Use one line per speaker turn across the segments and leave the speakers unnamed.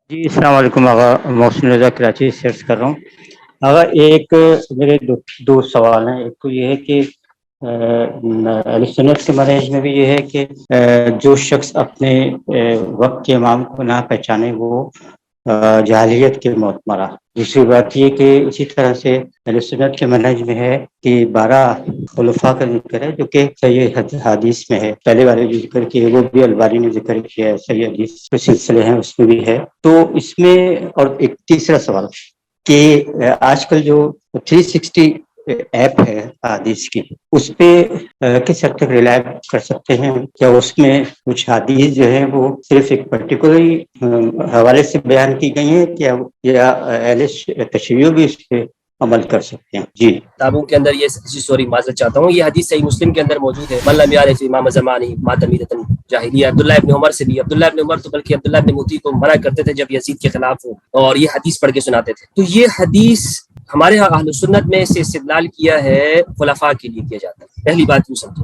جی السلام علیکم آغا، محسن رضا کراچی سے سرچ کر رہا ہوں آغا۔ ایک میرے دو سوال ہیں۔ ایک تو یہ ہے کہ اہل سنت کے منہج میں بھی یہ ہے کہ جو شخص اپنے وقت کے امام کو نہ پہچانے وہ جاہلیت کے موت مرا۔ دوسری بات یہ کہ اسی طرح سے اہل سنت کے منہج میں ہے کہ 12 خلفاء کا ذکر ہے جو کہ صحیح حدیث میں ہے۔ پہلے والے جو ذکر کیے وہ بھی البانی نے ذکر کیا ہے، صحیح حدیث کے سلسلے ہیں اس میں بھی ہے۔ تو اس میں اور ایک تیسرا سوال کہ آج کل جو 360 ایپ ہے حدیث کی، اس پہ کس حد تک ریلائے کر سکتے ہیں؟ کیا اس میں کچھ حدیث جو ہے وہ صرف ایک پرٹیکولر حوالے سے بیان کی گئی ہیں یا اہل تشیع بھی اس پہ عمل کر سکتے ہیں؟ جی
کتابوں کے اندر یہ سوری معذرت چاہتا ہوں، یہ حدیث صحیح مسلم کے اندر موجود ہے، من لم یعرف امام زمانی مات میتۃ جاہلیہ۔ عبداللہ ابن عمر سے بھی، عبداللہ ابن عمر تو بلکہ عبداللہ ابن موتی کو منع کرتے تھے جب یزید کے خلاف ہو، اور یہ حدیث پڑھ کے سناتے تھے۔ تو یہ حدیث ہمارے ہاں اہل سنت میں سے استدلال کیا ہے خلفاء کے لیے کیا جاتا ہے۔ پہلی بات یہ سمجھو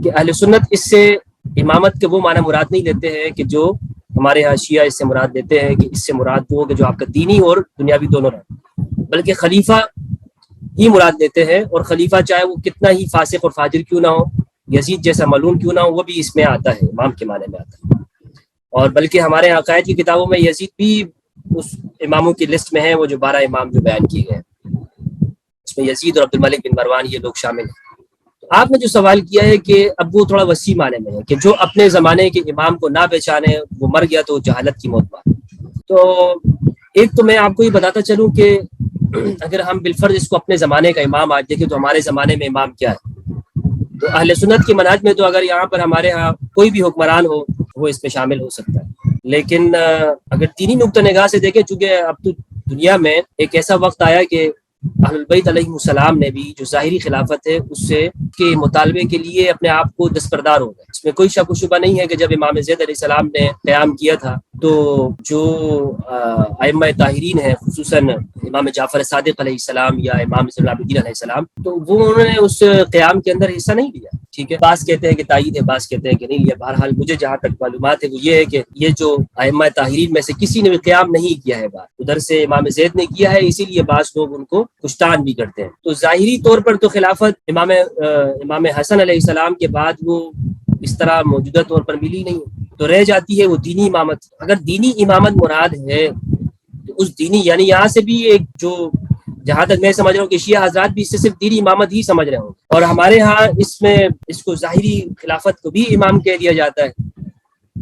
کہ اہل سنت اس سے امامت کے وہ معنی مراد نہیں لیتے ہیں کہ جو ہمارے ہاں شیعہ اس سے مراد لیتے ہیں کہ اس سے مراد وہ کہ جو آپ کا دینی اور دنیاوی دونوں رہے، بلکہ خلیفہ ہی مراد لیتے ہیں، اور خلیفہ چاہے وہ کتنا ہی فاسق اور فاجر کیوں نہ ہو، یزید جیسا ملعون کیوں نہ ہو، وہ بھی اس میں آتا ہے، امام کے معنی میں آتا ہے۔ اور بلکہ ہمارے عقائد کی کتابوں میں یزید بھی اس اماموں کی لسٹ میں ہے، وہ جو 12 امام جو بیان کیے گئے ہیں اس میں یزید اور عبد الملک بن مروان یہ لوگ شامل ہیں۔ آپ نے جو سوال کیا ہے کہ اب وہ تھوڑا وسیع معنی میں ہے کہ جو اپنے زمانے کے امام کو نہ پہچانے وہ مر گیا تو جہالت کی موت پائے۔ تو ایک تو میں آپ کو یہ بتاتا چلوں کہ اگر ہم بالفرض اس کو اپنے زمانے کا امام آج دیکھیں تو ہمارے زمانے میں امام کیا ہے، تو اہل سنت کی منہج میں تو اگر یہاں پر ہمارے ہاں کوئی بھی حکمران ہو وہ اس میں شامل ہو سکتا ہے، لیکن اگر دینی نقطہ نگاہ سے دیکھیں، چونکہ اب تو دنیا میں ایک ایسا وقت آیا کہ اہل البیت علیہ السلام نے بھی جو ظاہری خلافت ہے اس سے کے مطالبے کے لیے اپنے آپ کو دستبردار ہو گئے۔ اس میں کوئی شک و شبہ نہیں ہے کہ جب امام زید علیہ السلام نے قیام کیا تھا تو جو ائمہ طاہرین ہیں، خصوصاً امام جعفر صادق علیہ السلام یا امام زین العابدین علیہ السلام، تو وہ انہوں نے اس قیام کے اندر حصہ نہیں لیا۔ ٹھیک ہے، بعض کہتے ہیں کہ تائید ہے، بعض کہتے ہیں کہ نہیں لیا۔ بہرحال مجھے جہاں تک معلومات ہے وہ یہ ہے کہ یہ جو ائمہ طاہرین میں سے کسی نے بھی قیام نہیں کیا ہے، بات ادھر سے امام زید نے کیا ہے، اسی لیے بعض لوگ ان کو کشتان بھی کرتے ہیں۔ تو ظاہری طور پر تو خلافت امام حسن علیہ السلام کے بعد وہ اس طرح موجودہ طور پر ملی نہیں، تو رہ جاتی ہے وہ دینی امامت۔ اگر دینی امامت مراد ہے تو اس دینی، یعنی یہاں سے بھی ایک جو جہاں تک میں سمجھ رہا ہوں کہ شیعہ حضرات بھی اس سے صرف دینی امامت ہی سمجھ رہے ہوں، اور ہمارے ہاں اس میں اس کو ظاہری خلافت کو بھی امام کہہ دیا جاتا ہے۔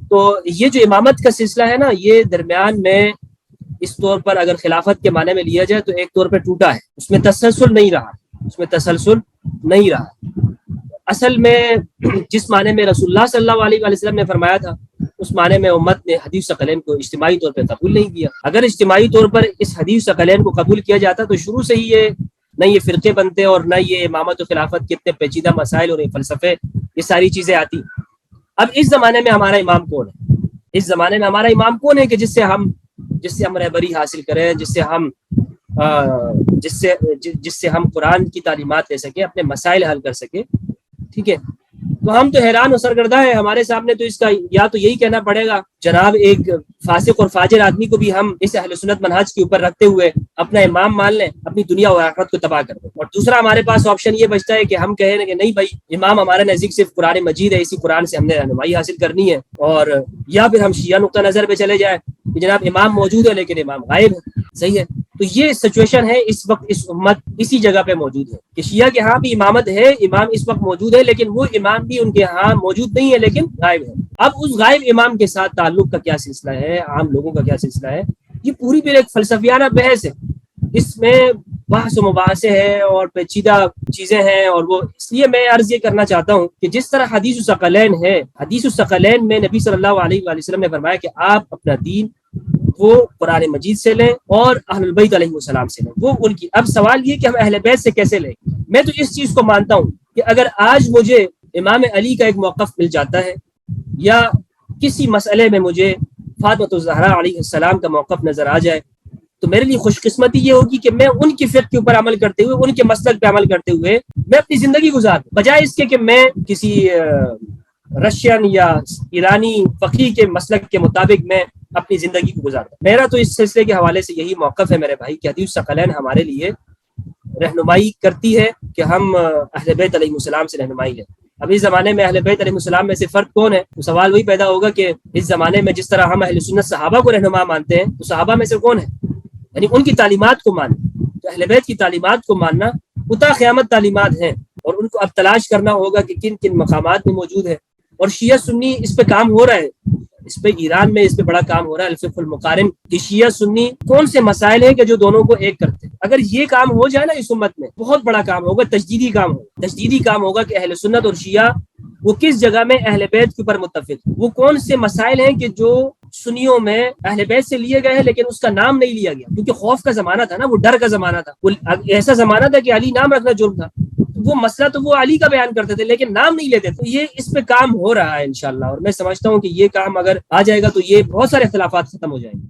تو یہ جو امامت کا سلسلہ ہے نا، یہ درمیان میں اس طور پر اگر خلافت کے معنی میں لیا جائے تو ایک طور پہ ٹوٹا ہے، اس میں تسلسل نہیں رہا، اس میں تسلسل نہیں رہا۔ اصل میں جس معنی میں رسول اللہ صلی اللہ علیہ وسلم نے فرمایا تھا اس معنی میں امت نے حدیث ثقلین کو اجتماعی طور پر قبول نہیں کیا۔ اگر اجتماعی طور پر اس حدیث ثقلین کو قبول کیا جاتا تو شروع سے ہی یہ نہ یہ فرقے بنتے اور نہ یہ امامت و خلافت کے اتنے پیچیدہ مسائل اور فلسفے، یہ ساری چیزیں آتی۔ اب اس زمانے میں ہمارا امام کون ہے؟ اس زمانے میں ہمارا امام کون ہے کہ جس سے ہم رہبری حاصل کریں، جس سے ہم قرآن کی تعلیمات لے سکیں، اپنے مسائل حل کر سکیں۔ ٹھیک ہے، تو ہم تو حیران و سرگردہ ہیں، ہمارے سامنے تو اس کا یا تو یہی کہنا پڑے گا جناب ایک فاسق اور فاجر آدمی کو بھی ہم اس اہل سنت منہج کے اوپر رکھتے ہوئے اپنا امام مان لیں، اپنی دنیا و آخرت کو تباہ کر دیں۔ اور دوسرا ہمارے پاس آپشن یہ بچتا ہے کہ ہم کہیں کہ نہیں بھائی، امام ہمارے نزدیک صرف قرآن مجید ہے، اسی قرآن سے ہم نے رہنمائی حاصل کرنی ہے، اور یا پھر ہم شیعہ نقطہ نظر پہ چلے جائیں کہ جناب امام موجود ہے لیکن امام غائب ہے۔ صحیح ہے، تو یہ سچویشن ہے اس وقت، اس امت اسی جگہ پہ موجود ہے کہ شیعہ کے ہاں بھی امامت ہے، امام اس وقت موجود ہے، لیکن وہ امام بھی ان کے ہاں موجود نہیں ہے لیکن غائب ہے۔ اب اس غائب امام کے ساتھ تعلق کا کیا سلسلہ ہے، عام لوگوں کا کیا سلسلہ ہے، یہ پوری پھر ایک فلسفیانہ بحث ہے، اس میں بحث و مباحثے ہیں اور پیچیدہ چیزیں ہیں۔ اور وہ اس لیے میں عرض یہ کرنا چاہتا ہوں کہ جس طرح حدیث الثقلین ہے، حدیث الثقلین میں نبی صلی اللہ علیہ وآلہ وسلم نے فرمایا کہ آپ اپنا دین وہ قرآن مجید سے لیں اور اہل البیت علیہ السلام سے لیں، وہ ان کی۔ اب سوال یہ کہ ہم اہل بیت سے کیسے لیں؟ میں تو اس چیز کو مانتا ہوں کہ اگر آج مجھے امام علی کا ایک موقف مل جاتا ہے یا کسی مسئلے میں مجھے فاطمہ الزہرا علیہ السلام کا موقف نظر آ جائے تو میرے لیے خوش قسمتی یہ ہوگی کہ میں ان کی فقہ کے اوپر عمل کرتے ہوئے، ان کے مسلک پہ عمل کرتے ہوئے میں اپنی زندگی گزار دوں، بجائے اس کے کہ میں کسی رشین یا ایرانی فقیہ کے مسلک کے مطابق میں اپنی زندگی کو گزارتا ہے۔ میرا تو اس سلسلے کے حوالے سے یہی موقف ہے میرے بھائی کہ حدیث ثقلین ہمارے لیے رہنمائی کرتی ہے کہ ہم اہل بیت علیہ السلام سے رہنمائی لیں۔ اب اس زمانے میں اہل بیت علیہ السلام میں سے فرد کون ہے؟ تو سوال وہی پیدا ہوگا کہ اس زمانے میں جس طرح ہم اہل سنت صحابہ کو رہنما مانتے ہیں تو صحابہ میں سے کون ہے؟ یعنی ان کی تعلیمات کو ماننا، تو اہل بیت کی تعلیمات کو ماننا وہ تا قیامت تعلیمات ہیں، اور ان کو اب تلاش کرنا ہوگا کہ کن کن مقامات میں موجود ہے۔ اور شیعہ سنی اس پہ کام ہو رہا ہے، اس پہ ایران میں اس پہ بڑا کام ہو رہا ہے الفقہ المقارن کہ شیعہ سنی کون سے مسائل ہیں کہ جو دونوں کو ایک کرتے ہیں۔ اگر یہ کام ہو جائے نا اس امت میں بہت بڑا کام ہوگا، تجدیدی کام ہوگا کہ اہل سنت اور شیعہ وہ کس جگہ میں اہل بیت کے اوپر متفق، وہ کون سے مسائل ہیں کہ جو سنیوں میں اہل بیت سے لیے گئے ہیں لیکن اس کا نام نہیں لیا گیا، کیونکہ خوف کا زمانہ تھا نا، وہ ڈر کا زمانہ تھا، وہ ایسا زمانہ تھا کہ علی نام رکھنا جرم تھا، وہ مسئلہ تو وہ علی کا بیان کرتے تھے لیکن نام نہیں لیتے تھے۔ یہ اس پہ کام ہو رہا ہے انشاءاللہ، اور میں سمجھتا ہوں کہ یہ کام اگر آ جائے گا تو یہ بہت سارے اختلافات ختم ہو جائیں گے۔